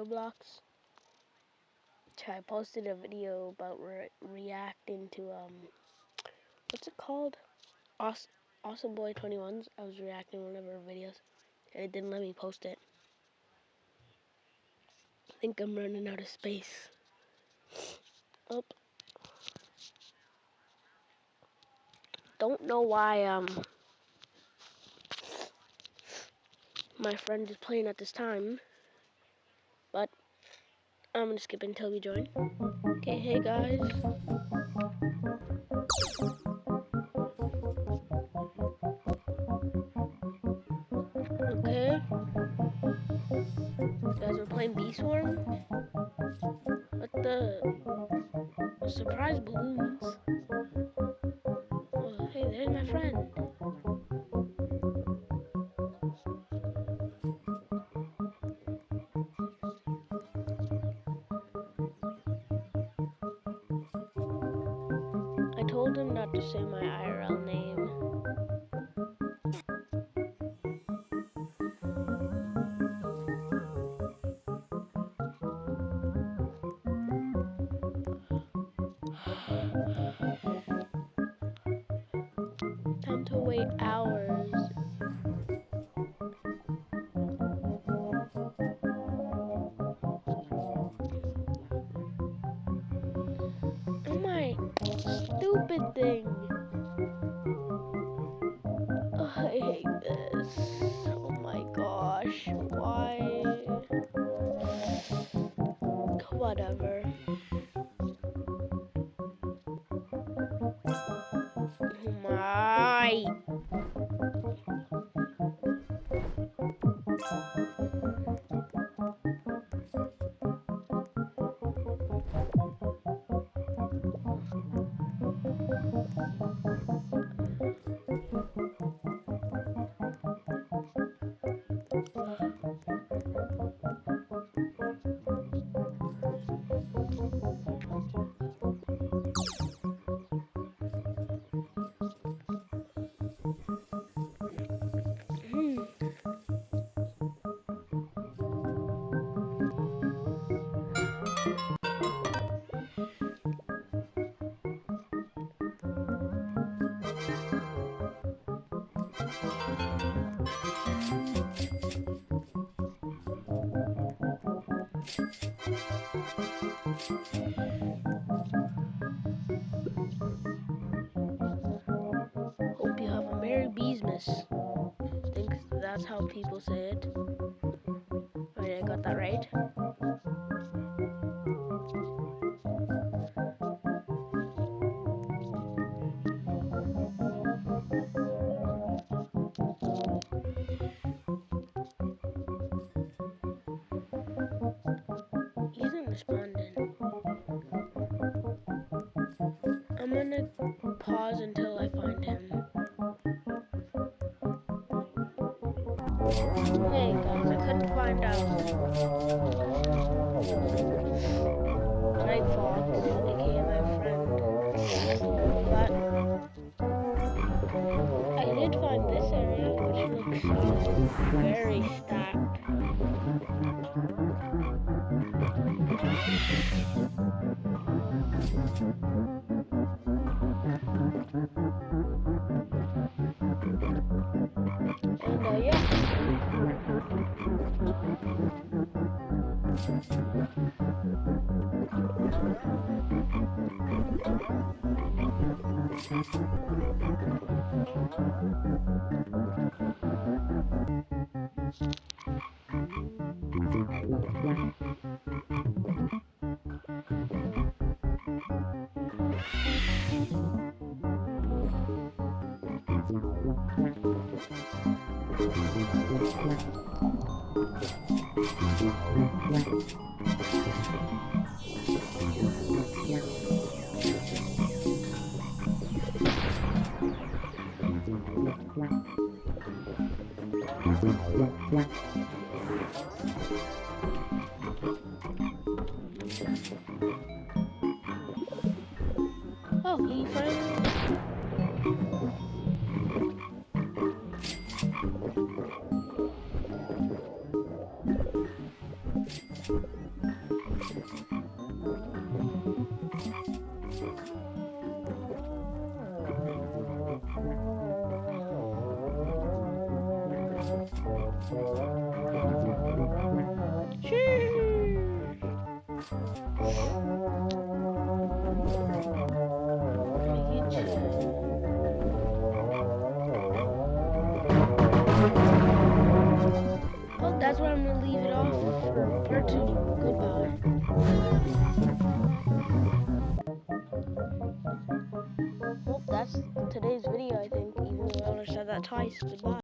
Roblox. I posted a video about reacting to what's it called? Awesome Boy 21's. I was reacting to one of her videos, and it didn't let me post it. I think I'm running out of space. Oh. Don't know why my friend is playing at this time, but I'm gonna skip until we join. Okay, hey guys. Okay. You guys are playing Bee Swarm? What the? Surprise balloons. Oh, hey, there's my friend. I told him not to say my IRL name. Time to wait hours. Oh my stupid thing. Oh, I hate this. Oh my gosh. Why? Whatever. Oh my. Hope you have a Merry Beesmas. I think that's how people say it. Alright, I got that right. He isn't responding. I'm gonna pause until I find him. Hey guys, I couldn't find Night Fox, aka my friend. But I did find this area, which looks very stacked. And yeah. Oh, he finally... Sheesh. Make it well, that's where I'm gonna leave it off for part 2. Goodbye. Well, that's today's video, I think, even though I already said that twice. Goodbye.